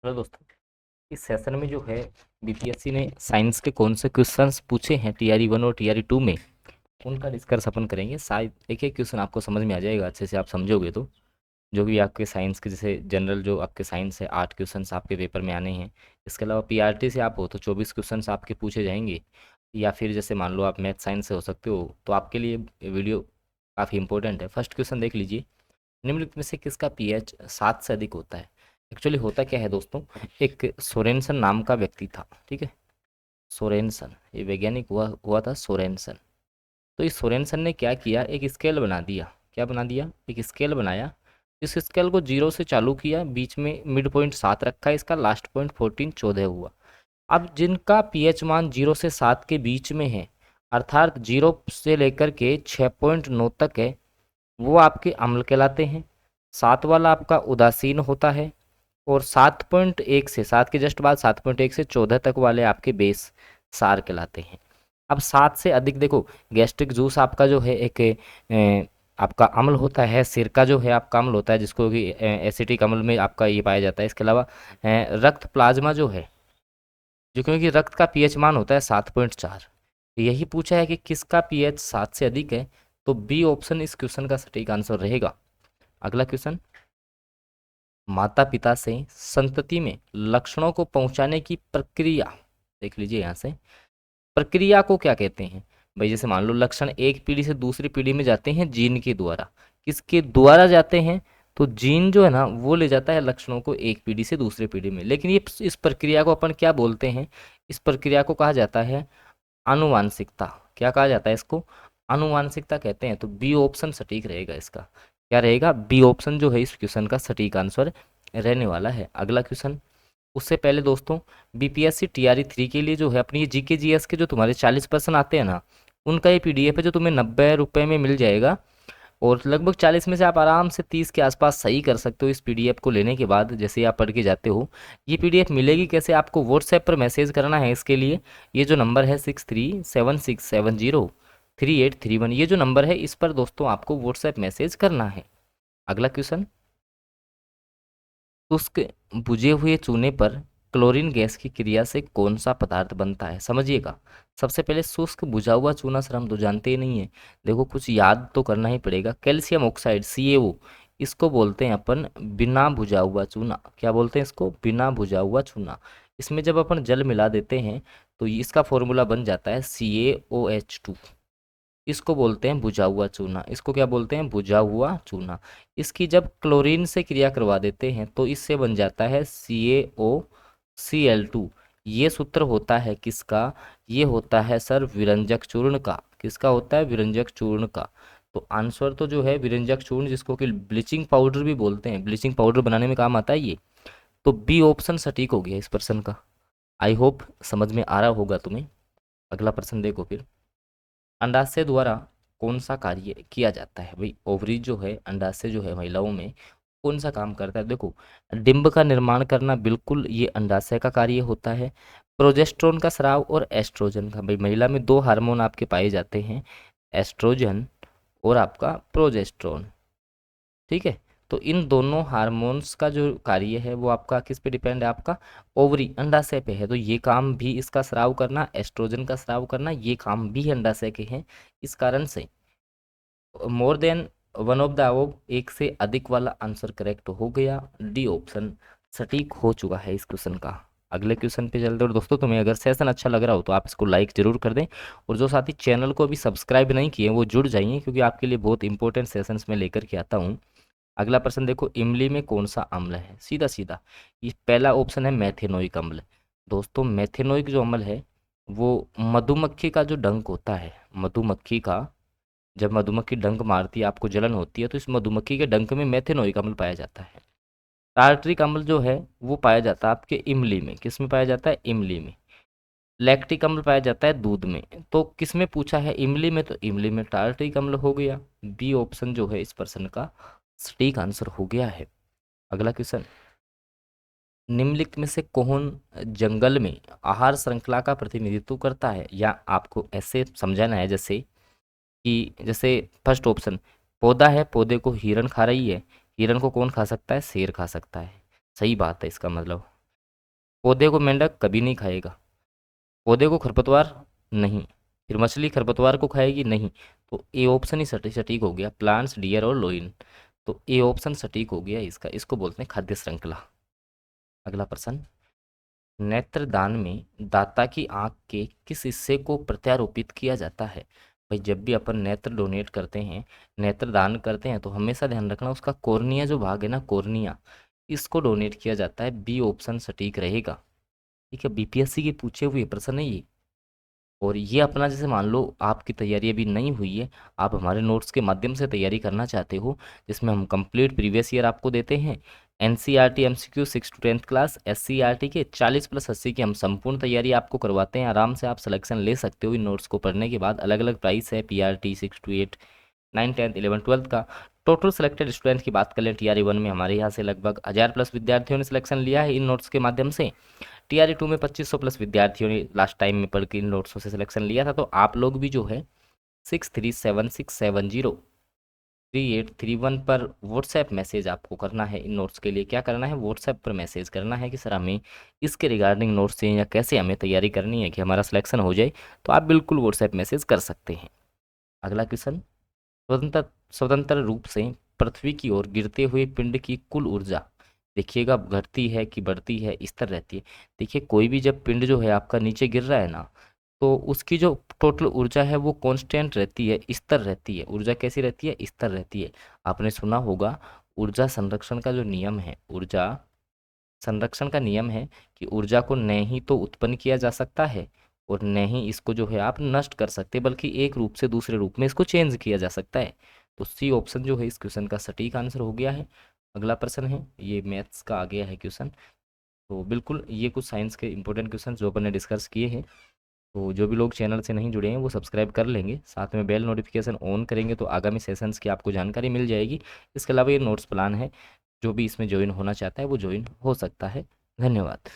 Hello दोस्तों। इस session में जो है बीपीएससी ने साइंस के कौन से क्वेश्चंस पूछे हैं टीआरई 1 और टीआरई 2 में, उनका डिस्कस अपन करेंगे। शायद एक एक क्वेश्चन आपको समझ में आ जाएगा, अच्छे से आप समझोगे तो। जो भी आपके साइंस के, जैसे जनरल जो आपके साइंस है 8 क्वेश्चंस आपके पेपर में आने हैं। इसके अलावा पीआरटी से आप हो तो 24 क्वेश्चंस आपके पूछे जाएंगे। या फिर जैसे मान लो आप मैथ साइंस से हो सकते हो, तो आपके लिए वीडियो काफ़ी इंपॉर्टेंट है। फर्स्ट क्वेश्चन देख लीजिए। निम्नलिखित में से किसका पीएच 7 से अधिक होता है? एक्चुअली होता क्या है दोस्तों, एक सोरेनसन नाम का व्यक्ति था, ठीक है। सोरेनसन, ये वैज्ञानिक हुआ हुआ था सोरेनसन। तो इस सोरेनसन ने क्या किया, एक स्केल बना दिया। क्या बना दिया? एक स्केल बनाया। इस स्केल को 0 से चालू किया, बीच में मिड पॉइंट 7 रखा है, इसका लास्ट पॉइंट 14 14 हुआ। अब जिनका पीएच मान 0 से 7 के बीच में है, अर्थात 0 से लेकर के 6.9 तक है, वो आपके अम्ल कहलाते हैं। 7 वाला आपका उदासीन होता है। और 7.1 से, 7 के जस्ट बाद 7.1 से 14 तक वाले आपके बेस सार कहलाते हैं। अब 7 से अधिक देखो, गैस्ट्रिक जूस आपका जो है एक आपका अम्ल होता है। सिरका जो है आपका अम्ल होता है, जिसको कि एसिटिक अम्ल में आपका ये पाया जाता है। इसके अलावा रक्त प्लाज्मा जो है, जो क्योंकि रक्त का पीएच मान होता है 7.4। यही पूछा है कि किसका पीएच 7 से अधिक है, तो बी ऑप्शन इस क्वेश्चन का सटीक आंसर रहेगा। अगला क्वेश्चन। माता पिता से संतति में लक्षणों को पहुंचाने की प्रक्रिया, देख लीजिए यहाँ से, प्रक्रिया को क्या कहते हैं? भाई जैसे मान लो लक्षण एक पीढ़ी से दूसरी पीढ़ी में जाते हैं जीन के द्वारा। किसके द्वारा जाते हैं? तो जीन जो है ना, वो ले जाता है लक्षणों को एक पीढ़ी से दूसरी पीढ़ी में। लेकिन ये इस प्रक्रिया को अपन क्या बोलते हैं? इस प्रक्रिया को कहा जाता है आनुवांशिकता। क्या कहा जाता है इसको? आनुवांशिकता कहते हैं। तो बी ऑप्शन सटीक रहेगा इसका। क्या रहेगा? बी ऑप्शन जो है इस क्वेश्चन का सटीक आंसर रहने वाला है। अगला क्वेश्चन। उससे पहले दोस्तों, बीपीएससी टीआरई 3 के लिए जो है अपनी जीके जीएस के जो तुम्हारे 40% आते हैं ना, उनका ये पीडीएफ है जो तुम्हें 90 रुपये में मिल जाएगा। और लगभग 40 में से आप आराम से 30 के आसपास सही कर सकते हो इस पीडीएफ को लेने के बाद, जैसे ही आप पढ़ के जाते हो। ये पीडीएफ मिलेगी कैसे? आपको व्हाट्सएप पर मैसेज करना है इसके लिए। ये जो नंबर है 6376703831, ये जो नंबर है इस पर दोस्तों आपको व्हाट्सएप मैसेज करना है। अगला क्वेश्चन। शुष्क बुझे हुए चूने पर क्लोरीन गैस की क्रिया से कौन सा पदार्थ बनता है? समझिएगा। सबसे पहले शुष्क बुझा हुआ चूना, सर हम तो जानते ही नहीं है। देखो कुछ याद तो करना ही पड़ेगा। कैल्शियम ऑक्साइड CaO, इसको बोलते हैं अपन बिना बुझा हुआ चूना। क्या बोलते हैं इसको? बिना बुझा हुआ चूना। इसमें जब अपन जल मिला देते हैं तो इसका फॉर्मूला बन जाता है CaOH2। इसको बोलते हैं बुझा हुआ चूना। इसको क्या बोलते हैं? बुझा हुआ चूना। इसकी जब क्लोरीन से क्रिया करवा देते हैं तो इससे बन जाता है CaOCl2। ये सूत्र होता है किसका? ये होता है सर विरंजक चूर्ण का। किसका होता है? विरंजक चूर्ण का। तो आंसर तो जो है विरंजक चूर्ण, जिसको कि ब्लीचिंग पाउडर भी बोलते हैं, ब्लीचिंग पाउडर बनाने में काम आता है ये। तो बी ऑप्शन सटीक हो गया इस प्रश्न का। आई होप समझ में आ रहा होगा तुम्हें। अगला प्रश्न देखो फिर। अंडाशय द्वारा कौन सा कार्य किया जाता है? भाई ओवरी जो है, अंडाशय जो है महिलाओं में कौन सा काम करता है? देखो, डिंब का निर्माण करना, बिल्कुल ये अंडाशय का कार्य होता है। प्रोजेस्टेरोन का स्राव और एस्ट्रोजन का। भाई महिला में दो हार्मोन आपके पाए जाते हैं, एस्ट्रोजन और आपका प्रोजेस्टेरोन, ठीक है। तो इन दोनों हार्मोन्स का जो कार्य है वो आपका किस पे डिपेंड है? आपका ओवरी, अंडाशय पे है। तो ये काम भी इसका स्राव करना, एस्ट्रोजन का स्राव करना, ये काम भी अंडाशय के हैं। इस कारण से more than one of the above, एक से अधिक वाला आंसर करेक्ट हो गया। डी ऑप्शन सटीक हो चुका है इस क्वेश्चन का। अगले क्वेश्चन पे चलते हैं। और दोस्तों तुम्हें अगर सेशन अच्छा लग रहा हो तो आप इसको लाइक जरूर कर दें। और जो साथी चैनल को अभी सब्सक्राइब नहीं किए वो जुड़ जाइए, क्योंकि आपके लिए बहुत इंपॉर्टेंट सेशंस में लेकर के आता हूँ। अगला प्रश्न देखो। इमली में कौन सा अम्ल है? सीधा सीधा ये पहला ऑप्शन है मेथेनोइक अम्ल। दोस्तों मेथेनोइक जो अम्ल है वो मधुमक्खी का जो डंक होता है, मधुमक्खी का, जब मधुमक्खी डंक मारती है आपको जलन होती है, तो इस मधुमक्खी के डंक में मेथेनोइक अम्ल पाया जाता है। टार्ट्रिक अम्ल जो है वो पाया जाता है आपके इमली में। किस में पाया जाता है? इमली में। लैक्टिक अम्ल पाया जाता है दूध में। तो किस में पूछा है? इमली में। तो इमली में टार्ट्रिक अम्ल हो गया। बी ऑप्शन जो है इस प्रश्न का सटीक आंसर हो गया है। अगला क्वेश्चन। निम्नलिखित में से कौन जंगल में आहार श्रृंखला का प्रतिनिधित्व करता है? या आपको ऐसे समझाना है जैसे कि, जैसे फर्स्ट ऑप्शन, पौधा है, पौधे को हिरण खा रही है। हिरण को कौन खा सकता है? शेर खा सकता है। सही बात है इसका मतलब। पौधे को मेंढक कभी नहीं खाएगा। पौधे को खरपतवार नहीं। फिर मछली खरपतवार को खाएगी नहीं। तो ए ऑप्शन ही सटीक सटीक हो गया, प्लांट्स, डियर और लोइन। तो ए ऑप्शन सटीक हो गया इसका, इसको बोलते हैं खाद्य श्रृंखला। अगला प्रश्न, नेत्रदान में दाता की आंख के किस हिस्से को प्रत्यारोपित किया जाता है? भाई जब भी अपन नेत्र डोनेट करते हैं, नेत्रदान करते हैं, तो हमेशा ध्यान रखना उसका कॉर्निया जो भाग है ना, कॉर्निया, इसको डोनेट किया जाता है। बी ऑप्शन सटीक रहेगा। ठीक है, बीपीएससी के पूछे हुए प्रश्न है ये। और ये अपना जैसे मान लो आपकी तैयारी अभी नहीं हुई है, आप हमारे नोट्स के माध्यम से तैयारी करना चाहते हो, जिसमें हम कंप्लीट प्रीवियस ईयर आपको देते हैं, NCERT MCQ 6 to 10th class, SCERT के 40+80 की हम संपूर्ण तैयारी आपको करवाते हैं। आराम से आप सिलेक्शन ले सकते हो इन नोट्स को पढ़ने के बाद। अलग अलग प्राइस है, पीआरटी 6 to 8, 9, 10, 11, 12 का। टोटल सिलेक्टेड स्टूडेंट की बात करें टीआरई 1 में, हमारे यहाँ से लगभग 1000+ विद्यार्थियों ने सिलेक्शन लिया है इन नोट्स के माध्यम से। टीआरई 2 में 2500+ विद्यार्थियों ने लास्ट टाइम में पढ़ के इन नोट्सों से सिलेक्शन लिया था। तो आप लोग भी जो है 6376703831 पर व्हाट्सएप मैसेज आपको करना है। इन नोट्स के लिए क्या करना है, व्हाट्सएप पर मैसेज करना है कि सर हमें इसके रिगार्डिंग नोट्स चाहिए या कैसे हमें तैयारी करनी है कि हमारा सिलेक्शन हो जाए। तो आप बिल्कुल व्हाट्सएप मैसेज कर सकते हैं। अगला क्वेश्चन, स्वतंत्र स्वतंत्र रूप से पृथ्वी की ओर गिरते हुए पिंड की कुल ऊर्जा, देखिएगा घटती है कि बढ़ती है, स्थिर रहती है। देखिए कोई भी जब पिंड जो है आपका नीचे गिर रहा है ना, तो उसकी जो टोटल ऊर्जा है वो कांस्टेंट रहती है, स्थिर रहती है। ऊर्जा कैसी रहती है, स्थिर रहती है। आपने सुना होगा ऊर्जा संरक्षण का जो नियम है, ऊर्जा संरक्षण का नियम है कि ऊर्जा को न ही तो उत्पन्न किया जा सकता है और न ही इसको जो है आप नष्ट कर सकते, बल्कि एक रूप से दूसरे रूप में इसको चेंज किया जा सकता है। तो सी ऑप्शन जो है इस क्वेश्चन का सटीक आंसर हो गया है। अगला प्रश्न है, ये मैथ्स का आ गया है क्वेश्चन। तो बिल्कुल ये कुछ साइंस के इंपॉर्टेंट क्वेश्चन जो अपन ने डिस्कस किए हैं। तो जो भी लोग चैनल से नहीं जुड़े हैं वो सब्सक्राइब कर लेंगे, साथ में बेल नोटिफिकेशन ऑन करेंगे तो आगामी सेशंस की आपको जानकारी मिल जाएगी। इसके अलावा ये नोट्स प्लान है, जो भी इसमें ज्वाइन होना चाहता है वो ज्वाइन हो सकता है। धन्यवाद।